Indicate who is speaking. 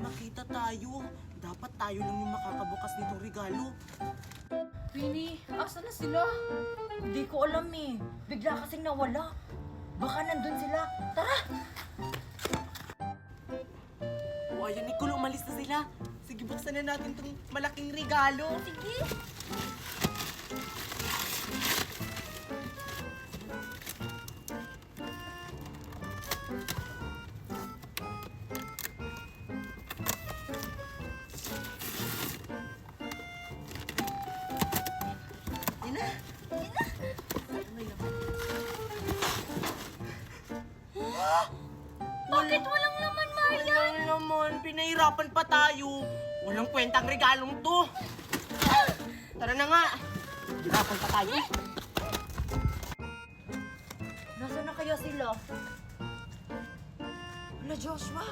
Speaker 1: nakita tayo. Dapat tayo lang yung makakabukas nitong regalo.
Speaker 2: Winnie, asa na sila? Hindi ko alam eh. Bigla kasing nawala. Baka nandun sila. Tara!
Speaker 1: O ayan, Nicole, umalis na sila. Sige, buksan na natin tong malaking regalo.
Speaker 2: Sige!
Speaker 1: Yan na. Ano may laman?
Speaker 2: Bakit walang laman, Maria?
Speaker 1: Wala naman, pinahirapan pa tayo. Walang kwentang regalong to. Tara na nga. Hirapan pa tayo.
Speaker 2: Nasaan na kaya sila? Wala, Joshua.